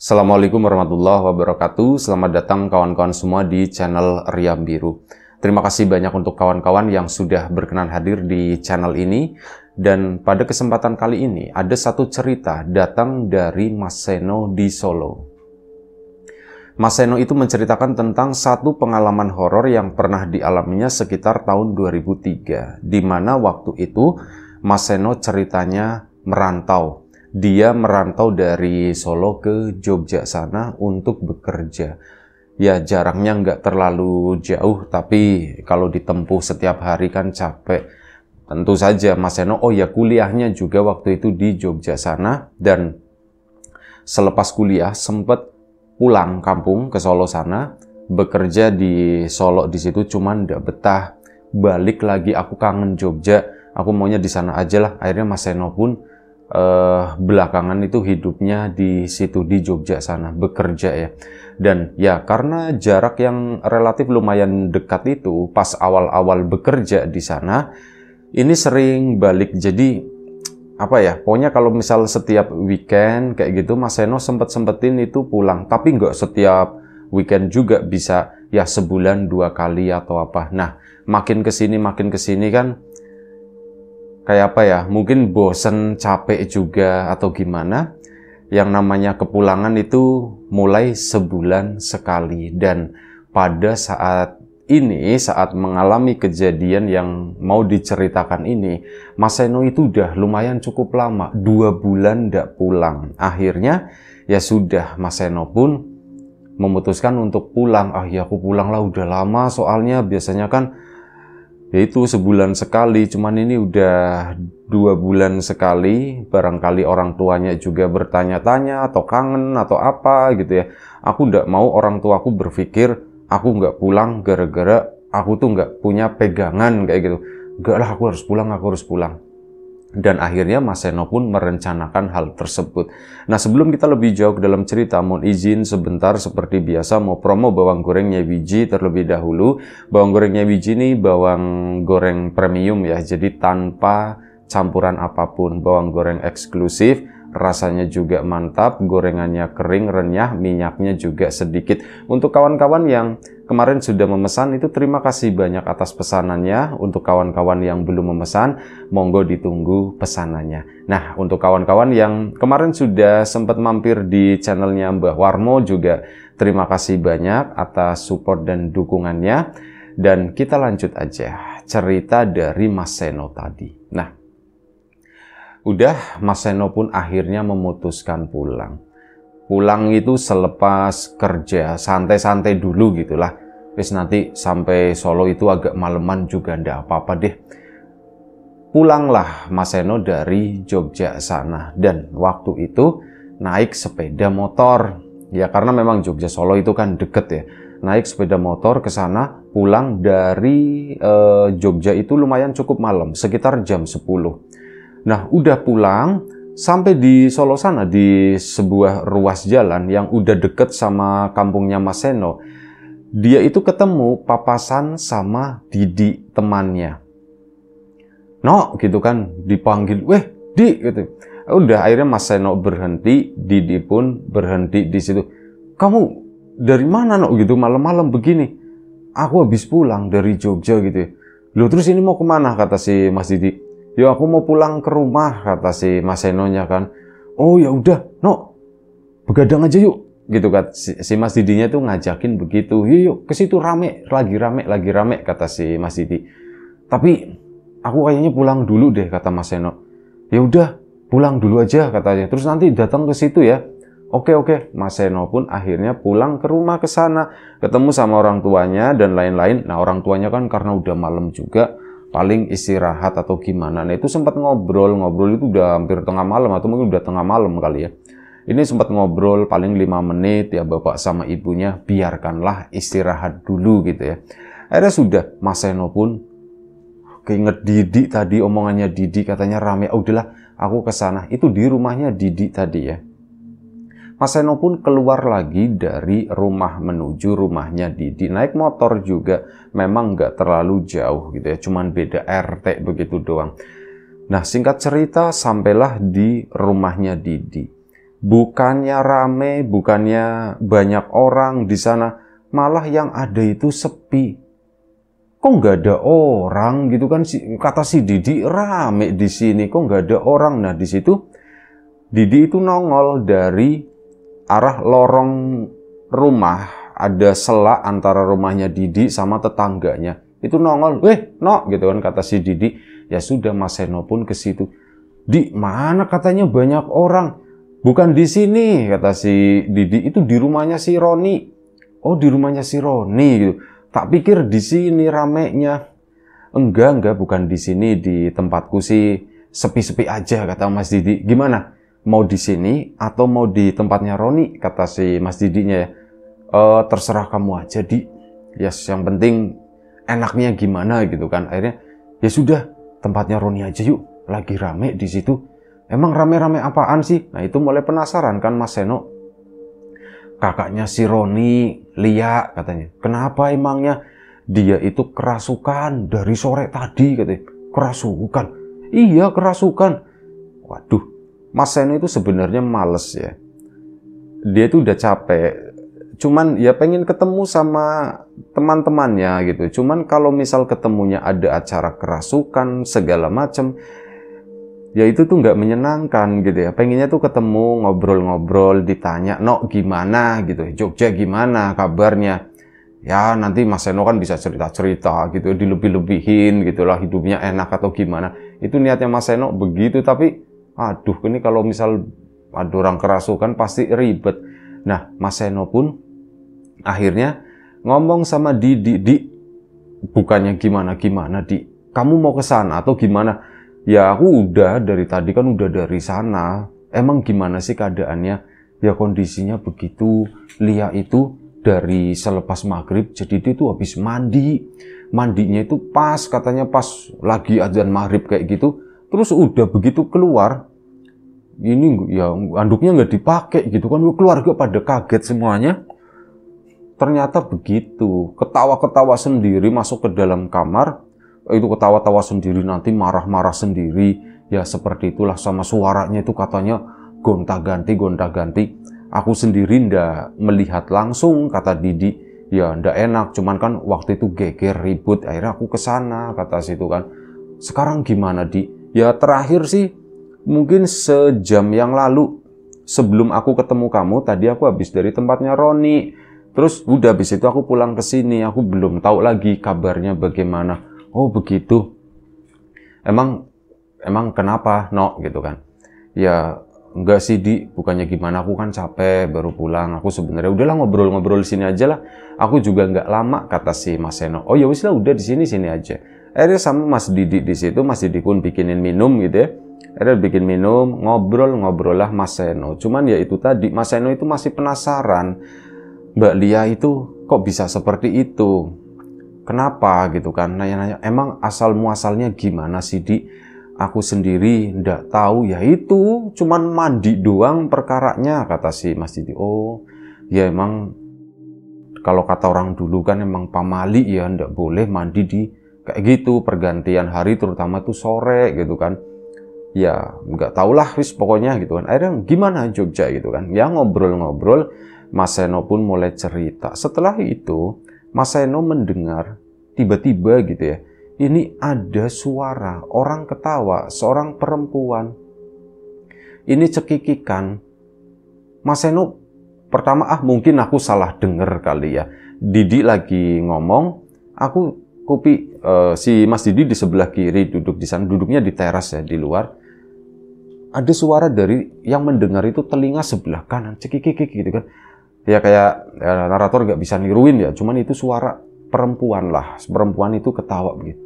Assalamualaikum warahmatullahi wabarakatuh. Selamat datang kawan-kawan semua di channel Riam Biru. Terima kasih banyak untuk kawan-kawan yang sudah berkenan hadir di channel ini. Dan pada kesempatan kali ini ada satu cerita datang dari Mas Seno di Solo. Mas Seno itu menceritakan tentang satu pengalaman horor yang pernah dialaminya sekitar tahun 2003. Di mana waktu itu Mas Seno ceritanya merantau. Dia merantau dari Solo ke Jogja sana untuk bekerja. Ya jaraknya nggak terlalu jauh, tapi kalau ditempuh setiap hari kan capek. Tentu saja Mas Seno, kuliahnya juga waktu itu di Jogja sana. Dan selepas kuliah sempat pulang kampung ke Solo sana. Bekerja di Solo di situ cuman nggak betah. Balik lagi, aku kangen Jogja. Aku maunya di sana aja lah. Akhirnya Mas Seno pun belakangan itu hidupnya di situ di Jogja sana bekerja ya. Dan ya karena jarak yang relatif lumayan dekat itu pas awal-awal bekerja di sana ini sering balik. Jadi pokoknya kalau misal setiap weekend kayak gitu Mas Seno sempetin itu pulang, tapi nggak setiap weekend juga, bisa ya sebulan 2 kali atau apa. Nah makin kesini kan kayak mungkin bosen, capek juga atau gimana. Yang namanya kepulangan itu mulai sebulan sekali. Dan pada saat ini, saat mengalami kejadian yang mau diceritakan ini, Mas Seno itu udah lumayan cukup lama, 2 bulan nggak pulang. Akhirnya ya sudah, Mas Seno pun memutuskan untuk pulang. Aku pulang lah, udah lama soalnya biasanya kan yaitu sebulan sekali, cuman ini udah 2 bulan sekali. Barangkali orang tuanya juga bertanya-tanya atau kangen atau apa gitu ya. Aku nggak mau orang tuaku berpikir aku nggak pulang gara-gara aku tuh nggak punya pegangan kayak gitu. Nggak lah, aku harus pulang. Dan akhirnya Mas Seno pun merencanakan hal tersebut. Nah sebelum kita lebih jauh dalam cerita, mohon izin sebentar seperti biasa mau promo bawang goreng Nyai Wiji terlebih dahulu. Bawang goreng Nyai Wiji ini bawang goreng premium ya, jadi tanpa campuran apapun. Bawang goreng eksklusif, rasanya juga mantap, gorengannya kering, renyah, minyaknya juga sedikit. Untuk kawan-kawan yang kemarin sudah memesan itu terima kasih banyak atas pesanannya. Untuk kawan-kawan yang belum memesan, monggo ditunggu pesanannya. Nah, untuk kawan-kawan yang kemarin sudah sempat mampir di channelnya Mbah Warmo juga terima kasih banyak atas support dan dukungannya. Dan kita lanjut aja cerita dari Mas Seno tadi. Nah, udah Mas Seno pun akhirnya memutuskan pulang. Pulang itu selepas kerja, santai-santai dulu gitulah. Terus nanti sampai Solo itu agak maleman juga ndak apa-apa deh. Pulanglah Mas Seno dari Jogja sana. Dan waktu itu naik sepeda motor. Ya karena memang Jogja Solo itu kan deket ya. Naik sepeda motor ke sana, pulang dari Jogja itu lumayan cukup malam, sekitar jam 10. Nah udah pulang, sampai di Solo sana di sebuah ruas jalan yang udah deket sama kampungnya Mas Seno, dia itu ketemu papasan sama Didi temannya. No gitu kan, dipanggil, "Weh Di," gitu. Udah akhirnya Mas Seno berhenti, Didi pun berhenti di situ. "Kamu dari mana no gitu malam-malam begini?" "Aku habis pulang dari Jogja gitu ya." "Loh terus ini mau kemana?" kata si Mas Didi. "Ya aku mau pulang ke rumah," kata si Mas Senonya kan. "Oh ya udah, no, begadang aja yuk." Gitu kan, si Mas Didinya tuh ngajakin begitu. Yuk ke situ lagi rame," kata si Mas Didi. "Tapi aku kayaknya pulang dulu deh," kata Mas Seno. "Ya udah, pulang dulu aja," katanya. "Terus nanti datang ke situ ya." Oke. Mas Seno pun akhirnya pulang ke rumah ke sana, ketemu sama orang tuanya dan lain-lain. Nah, orang tuanya kan karena udah malam juga, paling istirahat atau gimana. Nah, itu sempat ngobrol itu udah hampir tengah malam atau mungkin udah tengah malam kali ya. Ini sempat ngobrol paling 5 menit ya bapak sama ibunya, biarkanlah istirahat dulu gitu ya. Akhirnya sudah, Mas Seno pun keinget Didi tadi, omongannya Didi katanya rame. Udahlah aku ke sana. Itu di rumahnya Didi tadi ya. Mas Seno pun keluar lagi dari rumah menuju rumahnya Didi. Naik motor juga, memang nggak terlalu jauh gitu ya. Cuman beda RT begitu doang. Nah singkat cerita sampailah di rumahnya Didi. bukannya rame, bukannya banyak orang di sana, malah yang ada itu sepi. Kok nggak ada orang gitu kan? Kata si Didi, rame di sini, kok nggak ada orang. Nah di situ Didi itu nongol dari arah lorong rumah, ada sela antara rumahnya Didi sama tetangganya. Itu nongol, no, gitu kan kata si Didi. Ya sudah, Mas Seno pun ke situ. Di mana katanya banyak orang? Bukan di sini, kata si Didi. Itu di rumahnya si Roni. Oh, di rumahnya si Roni gitu. Tak pikir di sini ramenya. Enggak, bukan di sini, di tempatku sih sepi-sepi aja, kata Mas Didi. Gimana? Mau di sini atau mau di tempatnya Roni? Kata si Mas Didinya ya. Terserah kamu aja, Di. Ya, yang penting enaknya gimana gitu kan. Akhirnya ya sudah, tempatnya Roni aja yuk. Lagi rame di situ. Emang rame-rame apaan sih? Nah, itu mulai penasaran kan Mas Seno. Kakaknya si Roni, Lia katanya. Kenapa emangnya? Dia itu kerasukan dari sore tadi katanya. Kerasukan? Iya, kerasukan. Waduh, Mas Seno itu sebenarnya males ya. Dia itu udah capek. Cuman ya pengen ketemu sama teman-temannya gitu. Cuman kalau misal ketemunya ada acara kerasukan segala macem, ya itu tuh nggak menyenangkan gitu ya. Pengennya tuh ketemu, ngobrol-ngobrol, ditanya, no gimana gitu, Jogja gimana kabarnya. Ya nanti Mas Seno kan bisa cerita-cerita gitu, dilebih-lebihin gitu lah, hidupnya enak atau gimana. Itu niatnya Mas Seno begitu, tapi aduh ini kalau misal ada orang kerasukan pasti ribet. Nah Mas Seno pun akhirnya ngomong sama Di, bukannya gimana-gimana Di, kamu mau ke sana atau gimana? Ya aku udah dari tadi kan udah dari sana. Emang gimana sih keadaannya? Ya kondisinya begitu. Lia itu dari selepas maghrib, jadi dia tuh habis mandi. Mandinya itu pas, katanya pas lagi azan maghrib kayak gitu. Terus udah begitu keluar, ini ya anduknya nggak dipakai gitu kan. Keluarga pada kaget semuanya. Ternyata begitu. Ketawa-ketawa sendiri masuk ke dalam kamar. Itu ketawa-tawa sendiri, nanti marah-marah sendiri. Ya seperti itulah, sama suaranya itu katanya gonta-ganti. Aku sendiri ndak melihat langsung, kata Didi. Ya ndak enak, cuman kan waktu itu geger ribut. Akhirnya aku kesana, kata situ kan. Sekarang gimana Di? Ya terakhir sih mungkin sejam yang lalu. Sebelum aku ketemu kamu, tadi aku habis dari tempatnya Roni. Terus udah habis itu aku pulang ke sini. Aku belum tahu lagi kabarnya bagaimana. Oh begitu. Emang kenapa, no? Gitu kan. Ya enggak sih Di, bukannya gimana, aku kan capek baru pulang. Aku sebenarnya udahlah ngobrol-ngobrol di sini aja lah. Aku juga nggak lama, kata si Mas Seno. Oh ya wis lah, udah di sini aja. Akhirnya sama Mas Didi di situ, Mas Didi pun bikinin minum gitu ya. Akhirnya bikin minum, ngobrol lah Mas Seno. Cuman ya itu tadi, Mas Seno itu masih penasaran. Mbak Lia itu kok bisa seperti itu? Kenapa gitu kan, nanya-nanya, emang asal muasalnya gimana sih Di? Aku sendiri ndak tahu, ya itu cuman mandi doang perkaranya, kata si Mas Didi. Oh ya emang kalau kata orang dulu kan emang pamali ya ndak boleh mandi di kayak gitu pergantian hari, terutama tuh sore gitu kan. Ya nggak tahulah wis pokoknya gitu kan. Akhirnya gimana Jogja gitu kan, ya ngobrol-ngobrol. Mas Seno pun mulai cerita. Setelah itu Mas Seno mendengar tiba-tiba gitu ya, ini ada suara orang ketawa, seorang perempuan. Ini cekikikan. Mas Seno pertama, mungkin aku salah dengar kali ya. Didi lagi ngomong, aku kopi si Mas Didi di sebelah kiri duduk di sana, duduknya di teras ya, di luar. Ada suara dari yang mendengar itu telinga sebelah kanan, cekikik gitu kan. Ya kayak narator nggak bisa niruin ya, cuman itu suara perempuan lah, perempuan itu ketawa begitu.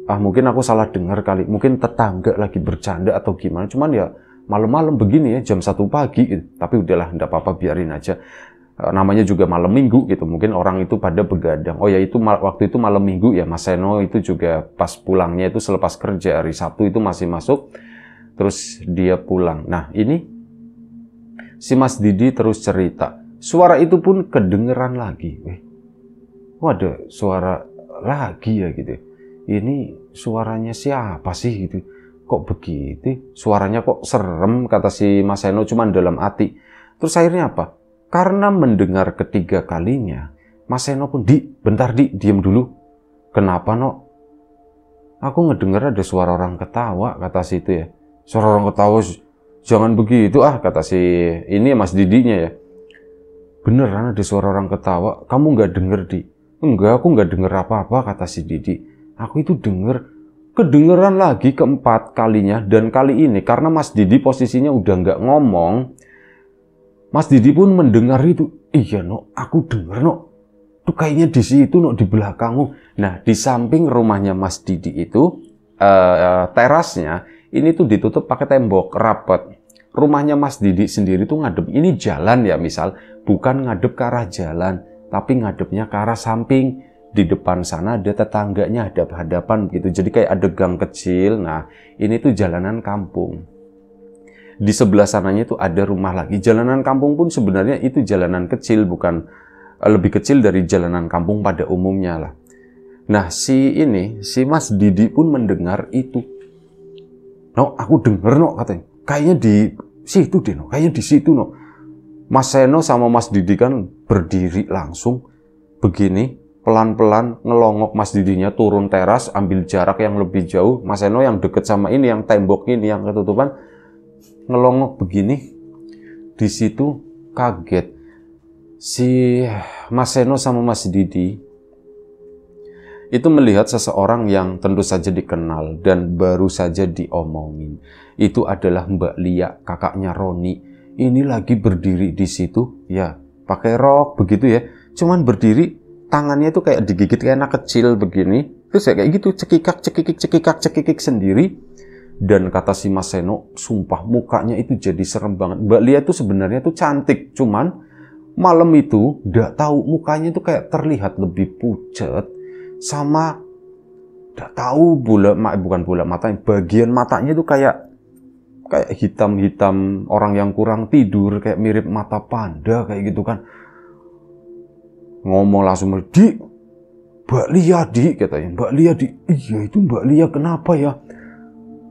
Mungkin aku salah dengar kali, mungkin tetangga lagi bercanda atau gimana, cuman ya malam-malam begini ya, jam 1 pagi gitu. Tapi udahlah, enggak apa-apa, biarin aja. Namanya juga malam minggu gitu, mungkin orang itu pada begadang. Oh ya itu waktu itu malam minggu ya, Mas Seno itu juga pas pulangnya itu selepas kerja hari Sabtu itu masih masuk, terus dia pulang. Nah ini si Mas Didi terus cerita, suara itu pun kedengeran lagi. Ada suara lagi ya gitu. Ini suaranya siapa sih gitu? kok begitu? Suaranya kok serem, kata si Mas Seno cuman dalam hati. Terus akhirnya apa? Karena mendengar ketiga kalinya, Mas Seno pun, bentar diem dulu. Kenapa no? Aku ngedenger ada suara orang ketawa, kata si itu ya. Suara orang ketawa, jangan begitu kata si ini Mas Didinya ya. Beneran ada suara orang ketawa, kamu nggak denger Di? Enggak, aku nggak denger apa-apa, kata si Didi. Aku itu denger, kedengeran lagi keempat kalinya, dan kali ini karena Mas Didi posisinya udah nggak ngomong, Mas Didi pun mendengar itu. Iya no, aku denger no, tuh kayaknya di situ no, di belakangmu. Nah, di samping rumahnya Mas Didi itu, terasnya ini tuh ditutup pakai tembok rapat. Rumahnya Mas Didi sendiri tuh ngadep, ini jalan ya misal, bukan ngadep ke arah jalan, tapi ngadepnya ke arah samping. Di depan sana ada tetangganya, hadap-hadapan gitu. Jadi kayak ada gang kecil. Nah, ini tuh jalanan kampung. Di sebelah sananya tuh ada rumah lagi. Jalanan kampung pun sebenarnya itu jalanan kecil, bukan lebih kecil dari jalanan kampung pada umumnya lah. Nah, si Mas Didi pun mendengar itu. No, aku denger no, katanya. Kayaknya di situ deh no, kayaknya di situ no. Mas Seno sama Mas Didi kan berdiri langsung begini, pelan-pelan ngelongok. Mas Didinya turun teras, ambil jarak yang lebih jauh. Mas Seno yang deket sama ini, yang tembok ini, yang ketutupan, ngelongok begini. Di situ kaget si Mas Seno sama Mas Didi itu melihat seseorang yang tentu saja dikenal dan baru saja diomongin. Itu adalah Mbak Lia, kakaknya Roni. Ini lagi berdiri di situ, ya pakai rok begitu ya. Cuman berdiri, tangannya tuh kayak digigit kayak anak kecil begini. Terus kayak gitu, cekikak sendiri. Dan kata si Mas Seno, sumpah mukanya itu jadi serem banget. Mbak Lia tuh sebenarnya tuh cantik, cuman malam itu nggak tahu mukanya tuh kayak terlihat lebih pucat. Sama nggak tahu bukan bola matanya, bagian matanya itu kayak hitam-hitam orang yang kurang tidur, kayak mirip mata panda kayak gitu kan. Ngomong langsung, Di, Mbak Lia Di, katanya. Mbak Lia Di, iya itu Mbak Lia, kenapa ya?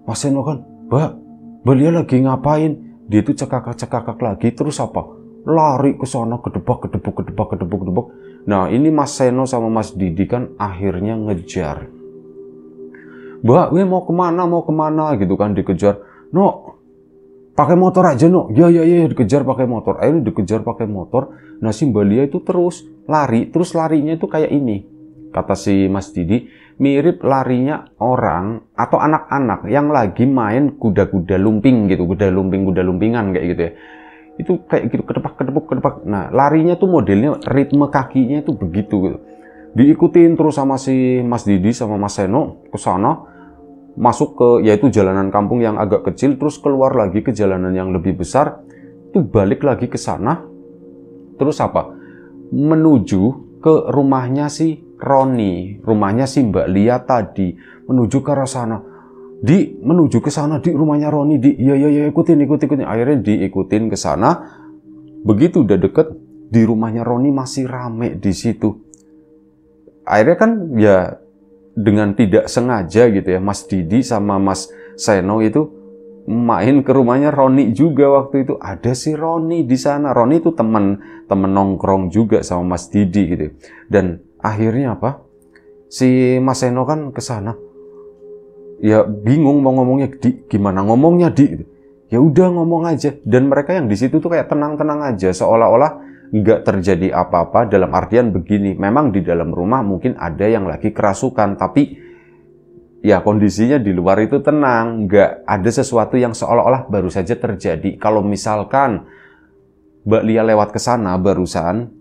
Mas Seno kan, Mbak Lia lagi ngapain? Dia itu cekakak lagi, terus apa? Lari ke sana, kedebak. Nah, ini Mas Seno sama Mas Didi kan akhirnya ngejar. Mbak, mau kemana gitu kan, dikejar. No, pakai motor aja no. Ya, dikejar pakai motor. Akhirnya dikejar pakai motor. Nah, si Mbak Lia itu terus lari. Terus larinya itu kayak ini. Kata si Mas Didi, mirip larinya orang atau anak-anak yang lagi main kuda-kuda lumping gitu. Kuda lumpingan kayak gitu ya. Itu kayak gitu, kedepak. Nah, larinya tuh modelnya, ritme kakinya itu begitu gitu. Diikutin terus sama si Mas Didi sama Mas Seno ke sana, masuk ke yaitu jalanan kampung yang agak kecil, terus keluar lagi ke jalanan yang lebih besar, tuh balik lagi ke sana. Terus apa? Menuju ke rumahnya si Roni, rumahnya si Mbak Lia tadi, menuju ke arah sana. Menuju ke sana, di rumahnya Roni, iya, ikutin. Akhirnya diikutin ke sana. Begitu udah deket, di rumahnya Roni masih rame di situ. Akhirnya kan ya dengan tidak sengaja gitu ya, Mas Didi sama Mas Seno itu main ke rumahnya Roni juga waktu itu. Ada si Roni di sana. Roni itu temen nongkrong juga sama Mas Didi gitu. Dan akhirnya apa? Si Mas Seno kan ke sana. Ya bingung mau ngomongnya, Di, gimana ngomongnya Di? Ya udah ngomong aja. Dan mereka yang di situ tuh kayak tenang-tenang aja, seolah-olah nggak terjadi apa-apa. Dalam artian begini, memang di dalam rumah mungkin ada yang lagi kerasukan, tapi ya kondisinya di luar itu tenang, nggak ada sesuatu yang seolah-olah baru saja terjadi. Kalau misalkan Mbak Lia lewat ke sana barusan,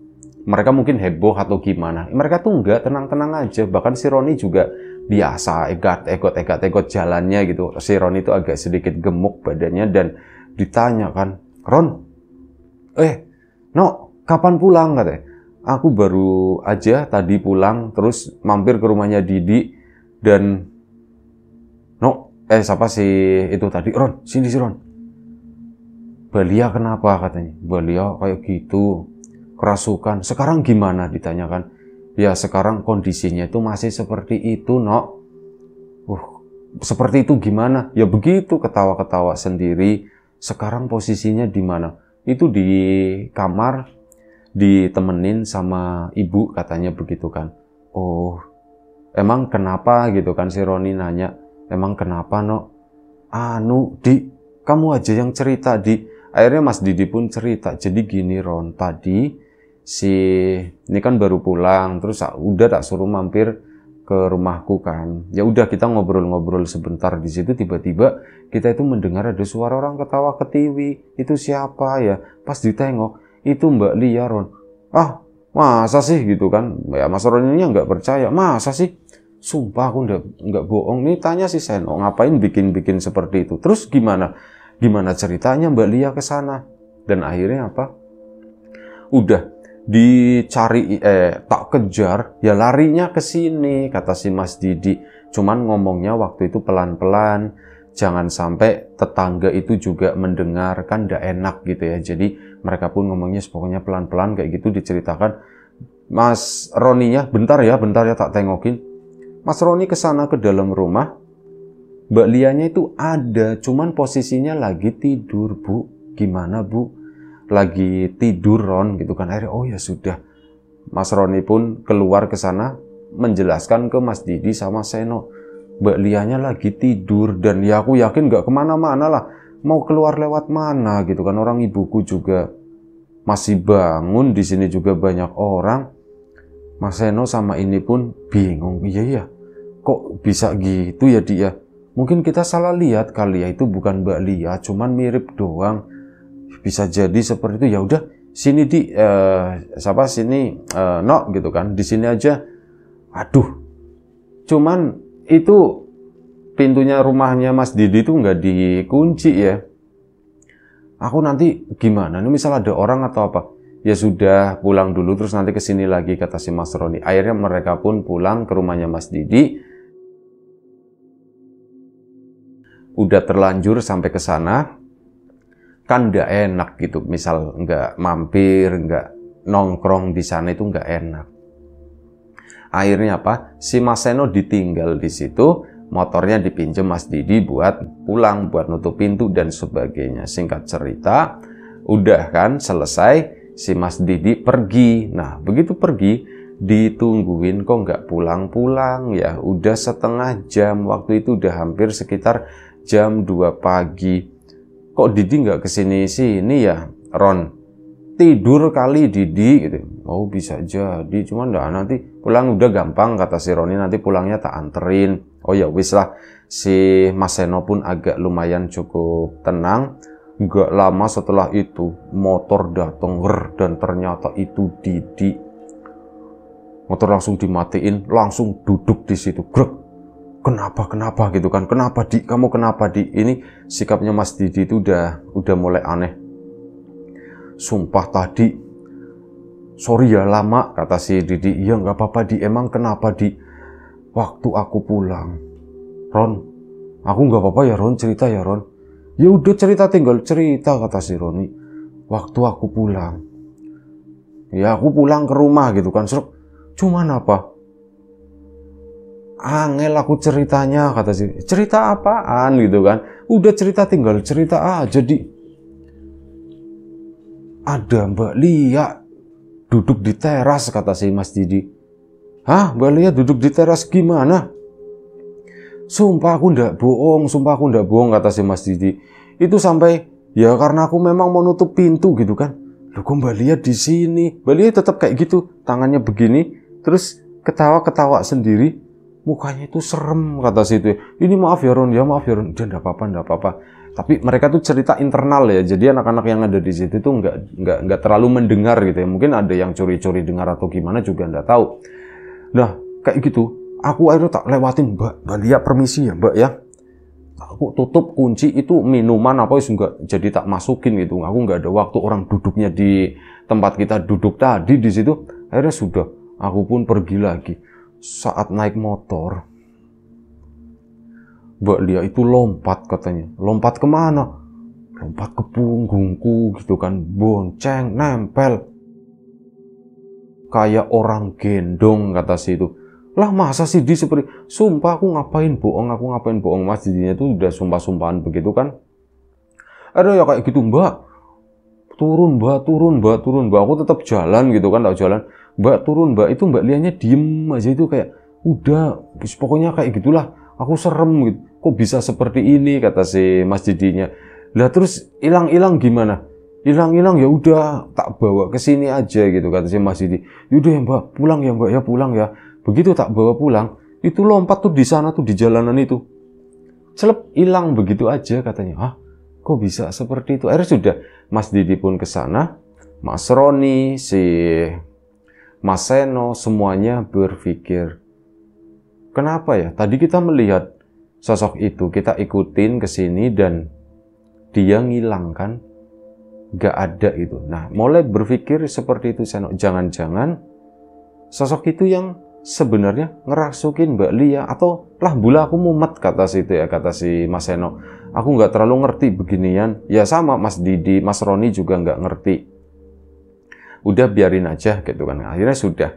mereka mungkin heboh atau gimana. Mereka tuh nggak, tenang-tenang aja. Bahkan si Roni juga biasa, egot jalannya gitu. Si Roni itu agak sedikit gemuk badannya dan ditanya kan, Ron, no, kapan pulang katanya? Aku baru aja tadi pulang, terus mampir ke rumahnya Didi dan siapa sih itu tadi? Ron, sini si Ron. Mbak Lia kenapa katanya? Mbak Lia kayak gitu, kerasukan. Sekarang gimana ditanyakan? Ya sekarang kondisinya itu masih seperti itu, no. seperti itu gimana? Ya begitu, ketawa-ketawa sendiri. Sekarang posisinya di mana? Itu di kamar, ditemenin sama ibu katanya begitu kan. Oh, emang kenapa gitu kan, si Roni nanya. Emang kenapa no? Anu, Di, kamu aja yang cerita, Di. Akhirnya Mas Didi pun cerita. Jadi gini Ron, tadi ini kan baru pulang, terus udah tak suruh mampir ke rumahku kan. Ya udah kita ngobrol-ngobrol sebentar di situ, tiba-tiba kita itu mendengar ada suara orang ketawa ketiwi. Itu siapa ya? Pas ditengok, itu Mbak Lia Ron. Ah, masa sih gitu kan? Ya Mas Ron ini nggak percaya. Masa sih? Sumpah aku nggak bohong. Nih tanya si Seno, ngapain bikin-bikin seperti itu? Terus gimana? Gimana ceritanya Mbak Lia ke sana? Dan akhirnya apa? Udah dicari, tak kejar, ya larinya ke sini, kata si Mas Didi. Cuman ngomongnya waktu itu pelan-pelan, jangan sampai tetangga itu juga mendengar, kan nggak enak gitu ya. Jadi mereka pun ngomongnya pokoknya pelan-pelan kayak gitu, diceritakan. Mas Roninya, bentar ya tak tengokin. Mas Roni kesana ke dalam rumah, Mbak Lianya itu ada, cuman posisinya lagi tidur, Bu. Gimana, Bu? Lagi tidur Ron gitu kan. Akhirnya oh ya sudah, Mas Roni pun keluar ke sana menjelaskan ke Mas Didi sama Seno, Mbak Lianya lagi tidur. Dan ya aku yakin gak kemana-mana lah, mau keluar lewat mana gitu kan, orang ibuku juga masih bangun, di sini juga banyak orang. Mas Seno sama ini pun bingung, iya kok bisa gitu ya dia. Mungkin kita salah lihat kali ya, itu bukan Mbak Lia, cuman mirip doang. Bisa jadi seperti itu. Ya udah, sini Di, sini no gitu kan, di sini aja. Aduh, cuman itu pintunya rumahnya Mas Didi itu nggak dikunci ya. Aku nanti gimana? Ini misal ada orang atau apa? Ya sudah, pulang dulu terus nanti kesini lagi, kata si Mas Roni. Akhirnya mereka pun pulang ke rumahnya Mas Didi. Udah terlanjur sampai ke sana. Kan nggak enak gitu, misal nggak mampir, nggak nongkrong di sana itu nggak enak. Akhirnya apa? Si Mas Seno ditinggal di situ, motornya dipinjam Mas Didi buat pulang, buat nutup pintu dan sebagainya. Singkat cerita, udah kan selesai, si Mas Didi pergi. Nah, begitu pergi, ditungguin kok nggak pulang-pulang ya. Udah setengah jam, waktu itu udah hampir sekitar jam 2 pagi. Kok Didi nggak kesini-sini ya, Ron? Tidur kali Didi gitu. Oh bisa jadi, cuman nanti pulang udah gampang, kata si Roni, nanti pulangnya tak anterin. Oh ya wis lah, si Mas Seno pun agak lumayan cukup tenang. Nggak lama setelah itu motor datang dan ternyata itu Didi. Motor langsung dimatiin, langsung duduk di situ. Grek. Kenapa gitu kan? Kenapa Di? Kamu kenapa Di? Ini sikapnya Mas Didi itu udah mulai aneh. Sumpah tadi, sorry ya lama, kata si Didi. Iya nggak apa-apa Di. Emang kenapa Di? Waktu aku pulang, Ron, aku nggak apa-apa ya Ron, cerita ya Ron. Ya udah cerita, tinggal cerita, kata si Roni. Waktu aku pulang, ya aku pulang ke rumah gitu kan. Cuman apa? Angel aku ceritanya, kata si. Cerita apaan gitu kan? Udah cerita, tinggal cerita aja Di. Ada Mbak Lia duduk di teras, kata si Mas Didi. Hah, Mbak Lia duduk di teras gimana? Sumpah aku ndak bohong, kata si Mas Didi. Itu sampai ya karena aku memang mau nutup pintu gitu kan. Loh kok Mbak Lia di sini? Mbak Lia tetap kayak gitu, tangannya begini, terus ketawa-ketawa sendiri. Mukanya itu serem, kata si itu. Ini maaf ya Ron, ya maaf ya Ron. Dia enggak apa-apa. Tapi mereka tuh cerita internal ya. Jadi anak-anak yang ada di situ tuh enggak terlalu mendengar gitu ya. Mungkin ada yang curi-curi dengar atau gimana juga enggak tahu. Nah, kayak gitu. Aku akhirnya tak lewatin, Mbak Lia permisi ya Mbak ya. Aku tutup kunci itu minuman apa enggak jadi tak masukin gitu. Aku enggak ada waktu, orang duduknya di tempat kita duduk tadi di situ. Akhirnya sudah, aku pun pergi lagi. Saat naik motor, Mbak Lia itu lompat, katanya. Lompat kemana? Lompat ke punggungku gitu kan. Bonceng, nempel. Kayak orang gendong, kata si itu. Lah masa sih di seperti, sumpah aku ngapain bohong, Mas Didinya tuh udah sumpah-sumpahan begitu kan. Ada ya kayak gitu, Mbak, turun Mbak, aku tetap jalan gitu kan, tak jalan, Mbak turun Mbak, itu Mbak Lianya diem aja itu kayak, udah, pokoknya kayak gitulah, aku serem gitu, kok bisa seperti ini, kata si Mas Didinya. Lah terus hilang gimana? Hilang ya udah, tak bawa ke sini aja gitu, kata si Mas Didi. Yaudah ya Mbak, pulang ya Mbak ya, pulang ya. Begitu tak bawa pulang, itu lompat tuh di sana tuh di jalanan itu. Celep, hilang begitu aja katanya. Hah? Kok bisa seperti itu? Akhirnya sudah, Mas Didi pun ke sana, Mas Roni, si Mas Seno, semuanya berpikir, kenapa ya? Tadi kita melihat sosok itu, kita ikutin ke sini dan dia ngilang kan? Gak ada itu. Nah, mulai berpikir seperti itu Seno. Jangan-jangan sosok itu yang sebenarnya ngerasukin Mbak Lia, atau lah bula aku mumet, kata si itu ya, kata si Mas Seno. Aku nggak terlalu ngerti beginian. Ya sama Mas Didi, Mas Roni juga nggak ngerti. Udah biarin aja gitu kan. Akhirnya sudah.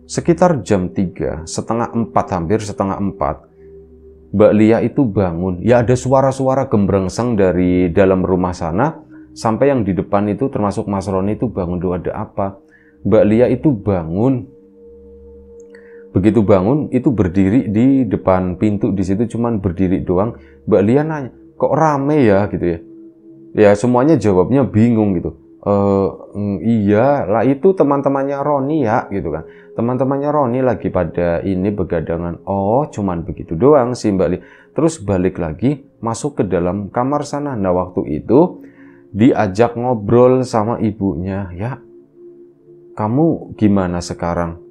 Sekitar jam 3, setengah 4, hampir setengah 4, Mbak Lia itu bangun. Ya ada suara-suara gembrengseng dari dalam rumah sana. Sampai yang di depan itu termasuk Mas Roni itu bangun. Duh, ada apa? Mbak Lia itu bangun. Begitu bangun, itu berdiri di depan pintu, di situ cuman berdiri doang. Mbak Lia nanya, kok rame ya gitu ya? Ya semuanya jawabnya bingung gitu. Iya, lah itu teman-temannya Roni ya gitu kan. Teman-temannya Roni lagi pada ini begadangan. Oh, cuman begitu doang sih Mbak Lia. Terus balik lagi, masuk ke dalam kamar sana. Nah waktu itu diajak ngobrol sama ibunya. Ya, kamu gimana sekarang?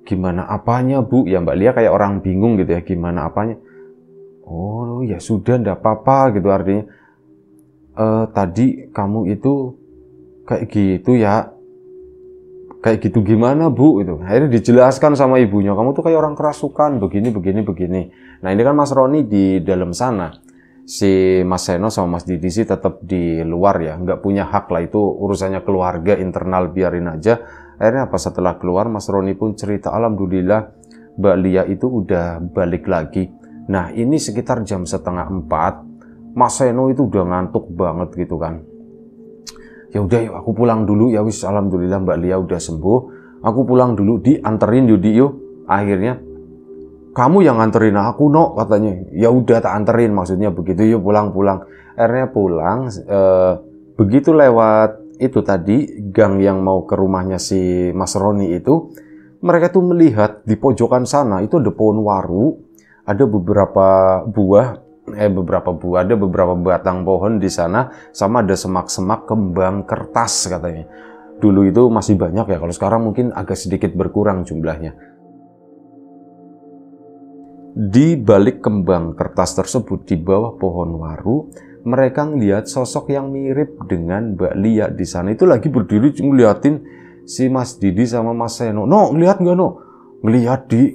Gimana apanya Bu? Ya Mbak Lia kayak orang bingung gitu ya, gimana apanya? Oh ya sudah, ndak apa-apa gitu artinya. Tadi kamu itu kayak gitu ya, kayak gitu gimana Bu? Itu akhirnya dijelaskan sama ibunya, kamu tuh kayak orang kerasukan, begini. Nah ini kan Mas Roni di dalam sana, si Mas Seno sama Mas Didi sih tetap di luar ya, nggak punya hak lah, itu urusannya keluarga internal, biarin aja. Akhirnya apa, setelah keluar Mas Roni pun cerita, alhamdulillah Mbak Lia itu udah balik lagi. Nah ini sekitar jam setengah 4, Mas Seno itu udah ngantuk banget gitu kan. Ya udah yuk aku pulang dulu ya wis, alhamdulillah Mbak Lia udah sembuh. Aku pulang dulu, dianterin yuk. Akhirnya, kamu yang nganterin aku no, katanya. Ya udah tak anterin, maksudnya begitu, yuk pulang. Akhirnya pulang, begitu lewat itu tadi gang yang mau ke rumahnya si Mas Roni itu, mereka tuh melihat di pojokan sana itu ada pohon waru, ada beberapa batang pohon di sana, sama ada semak-semak kembang kertas katanya. Dulu itu masih banyak ya, kalau sekarang mungkin agak sedikit berkurang jumlahnya. Di balik kembang kertas tersebut, di bawah pohon waru, mereka ngelihat sosok yang mirip dengan Mbak Lia di sana. Itu lagi berdiri ngeliatin si Mas Didi sama Mas Seno. No, ngeliat nggak no? Ngeliat di.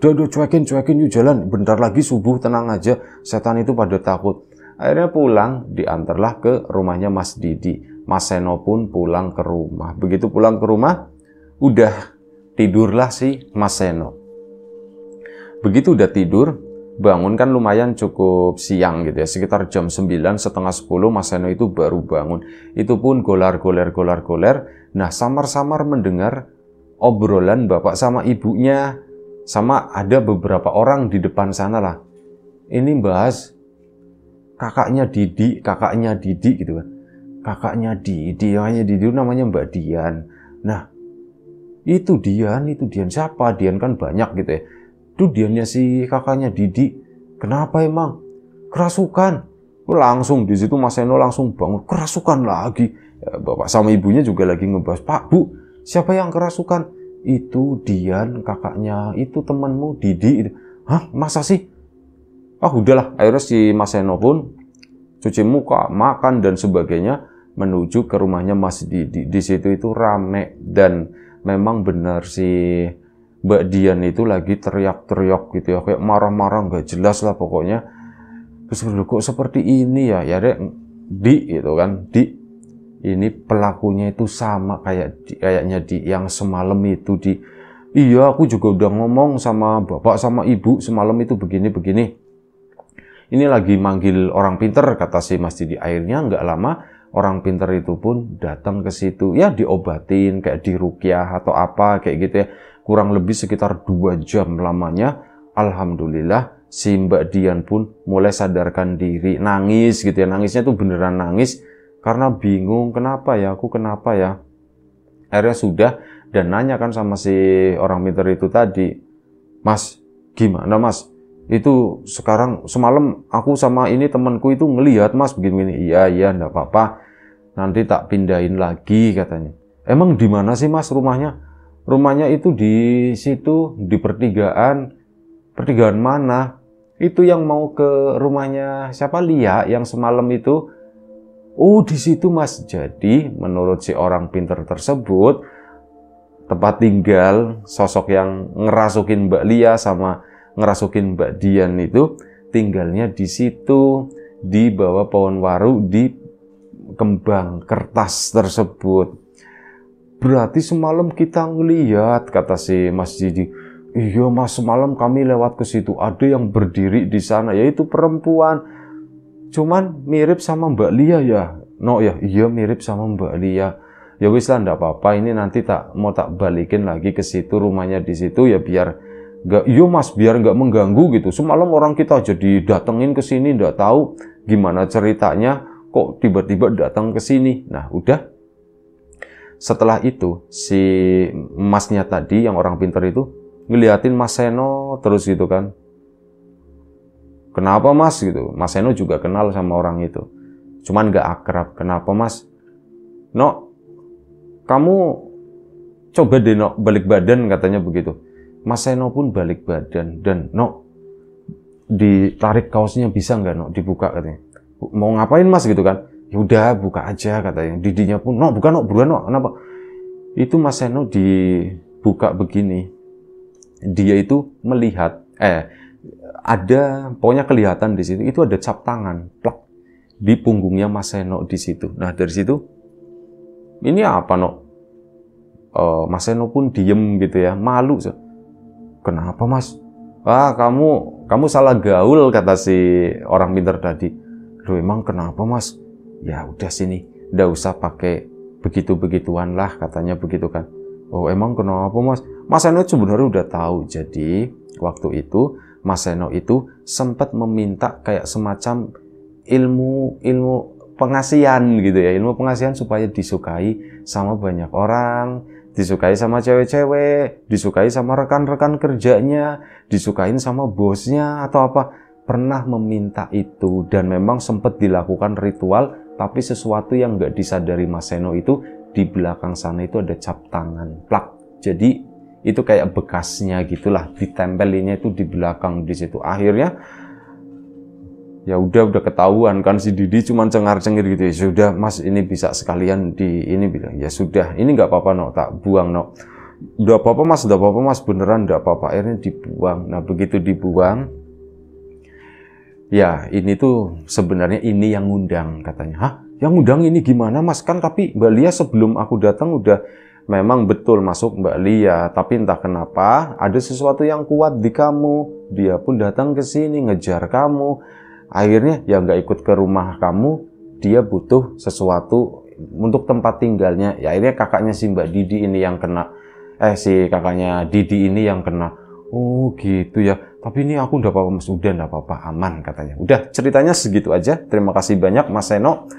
Udah cuekin yuk jalan. Bentar lagi subuh, tenang aja. Setan itu pada takut. Akhirnya pulang, diantarlah ke rumahnya Mas Didi. Mas Seno pun pulang ke rumah. Begitu pulang ke rumah, udah tidurlah si Mas Seno. Begitu udah tidur, bangun kan lumayan cukup siang gitu ya, sekitar jam 9, setengah 10 Mas Seno itu baru bangun. Itu pun golar. Nah samar-samar mendengar obrolan bapak sama ibunya, sama ada beberapa orang di depan sana lah. Ini bahas kakaknya Didi gitu kan. Kakaknya Didi namanya Mbak Dian. Nah itu Dian siapa? Dian kan banyak gitu ya. Itu Diannya si kakaknya Didi. Kenapa emang? Kerasukan. Langsung di situ Mas Seno langsung bangun, kerasukan lagi. Ya, bapak sama ibunya juga lagi ngebahas, Pak, Bu, siapa yang kerasukan? Itu Dian, kakaknya itu temanmu Didi. Hah, masa sih? Ah udahlah, akhirnya si Mas Seno pun cuci muka, makan dan sebagainya, menuju ke rumahnya Mas Didi. Di situ itu rame dan memang benar si Mbak Dian itu lagi teriak-teriak gitu ya, kayak marah-marah nggak jelas lah pokoknya. Terus kok seperti ini ya, dek, Di gitu kan, Di, ini pelakunya itu sama kayaknya Di yang semalam itu Di. Iya, aku juga udah ngomong sama bapak sama ibu semalam itu begini-begini. Ini lagi manggil orang pinter, kata si Mas Didi. Akhirnya nggak lama orang pinter itu pun datang ke situ. Ya diobatin kayak diruqyah atau apa kayak gitu ya. Kurang lebih sekitar 2 jam lamanya. Alhamdulillah si Mbak Dian pun mulai sadarkan diri. Nangis gitu ya. Nangisnya tuh beneran nangis. Karena bingung kenapa ya, aku kenapa ya. Akhirnya sudah dan nanya kan sama si orang pinter itu tadi. Mas, gimana mas? Itu sekarang semalam aku sama ini temanku itu ngelihat mas begini-begini. Iya enggak apa-apa, nanti tak pindahin lagi katanya. Emang di mana sih mas rumahnya? Rumahnya itu di situ, di pertigaan mana? Itu yang mau ke rumahnya siapa, Lia yang semalam itu. Oh di situ mas. Jadi menurut si orang pinter tersebut, tempat tinggal sosok yang ngerasukin Mbak Lia sama ngerasukin Mbak Dian itu tinggalnya di situ, di bawah pohon waru di kembang kertas tersebut. Berarti semalam kita ngelihat, kata si Mas Didi. Iya mas, semalam kami lewat ke situ, ada yang berdiri di sana, yaitu perempuan. Cuman mirip sama Mbak Lia ya. No ya, iya mirip sama Mbak Lia. Ya wis lah, enggak apa-apa, ini nanti tak balikin lagi ke situ, rumahnya di situ ya biar iya mas, biar nggak mengganggu gitu. Semalam orang kita jadi datengin ke sini, nggak tahu gimana ceritanya, kok tiba-tiba datang ke sini. Nah udah, setelah itu si masnya tadi yang orang pinter itu ngeliatin Mas Seno terus gitu kan. Kenapa mas gitu? Mas Seno juga kenal sama orang itu, cuman nggak akrab. Kenapa mas? No, kamu coba deh no, balik badan, katanya begitu. Mas Seno pun balik badan dan no, ditarik kaosnya bisa nggak no, dibuka katanya. Mau ngapain mas gitu kan? Ya udah buka aja katanya. Didinya pun no, buka no, buruan no, kenapa? Itu Mas Seno dibuka begini. Dia itu melihat ada pokoknya kelihatan di situ itu ada cap tangan plak di punggungnya Mas Seno di situ. Nah dari situ ini apa no? Mas Seno pun diem gitu ya, malu. Kenapa mas? Ah kamu salah gaul, kata si orang pinter tadi. Loh emang kenapa mas? Ya udah sini, nggak usah pakai begitu-begituan lah, katanya begitu kan. Oh emang kenapa mas? Mas Seno sebenarnya udah tahu. Jadi waktu itu Mas Seno itu sempat meminta kayak semacam ilmu pengasihan gitu ya, ilmu pengasihan supaya disukai sama banyak orang, disukai sama cewek-cewek, disukai sama rekan-rekan kerjanya, disukain sama bosnya atau apa. Pernah meminta itu dan memang sempat dilakukan ritual, tapi sesuatu yang nggak disadari Mas Seno itu di belakang sana itu ada cap tangan plak. Jadi itu kayak bekasnya gitulah, ditempelinnya itu di belakang di situ. Akhirnya ya udah ketahuan kan, si Didi cuman cengar-cengir gitu. Ya sudah mas, ini bisa sekalian di ini, bilang ya sudah, ini nggak apa-apa no, tak buang no. Udah apa-apa mas, beneran nggak apa-apa. Akhirnya dibuang. Nah begitu dibuang, ya ini tuh sebenarnya ini yang ngundang, katanya. Hah, yang ngundang ini gimana mas? Kan tapi Mbak Lia sebelum aku datang udah memang betul masuk Mbak Lia, tapi entah kenapa ada sesuatu yang kuat di kamu. Dia pun datang ke sini ngejar kamu. Akhirnya ya nggak ikut ke rumah kamu, dia butuh sesuatu untuk tempat tinggalnya. Ya akhirnya kakaknya si Mbak Didi ini yang kena, si kakaknya Didi ini yang kena. Oh gitu ya, tapi ini aku udah apa-apa mas, udah nggak apa-apa, aman katanya. Udah ceritanya segitu aja. Terima kasih banyak Mas Seno.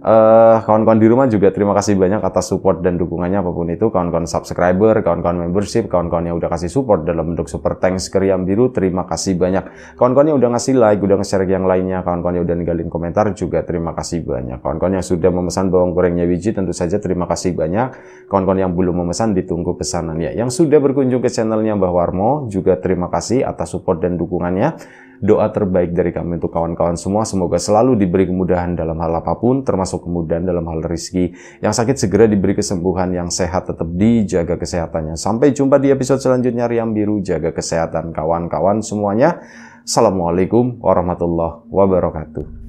Kawan-kawan di rumah juga terima kasih banyak atas support dan dukungannya apapun itu. Kawan-kawan subscriber, kawan-kawan membership, kawan-kawan yang udah kasih support dalam bentuk super thanks ke Riam Biru, terima kasih banyak. Kawan-kawan yang udah ngasih like, udah nge-share yang lainnya, kawan-kawan yang udah ninggalin komentar juga terima kasih banyak. Kawan-kawan yang sudah memesan bawang gorengnya Wiji tentu saja terima kasih banyak. Kawan-kawan yang belum memesan ditunggu pesanannya. Yang sudah berkunjung ke channelnya Mbah Warmo juga terima kasih atas support dan dukungannya. Doa terbaik dari kami untuk kawan-kawan semua, semoga selalu diberi kemudahan dalam hal apapun, termasuk kemudahan dalam hal rezeki. Yang sakit segera diberi kesembuhan, yang sehat tetap dijaga kesehatannya. Sampai jumpa di episode selanjutnya Riam Biru, jaga kesehatan kawan-kawan semuanya. Assalamualaikum warahmatullahi wabarakatuh.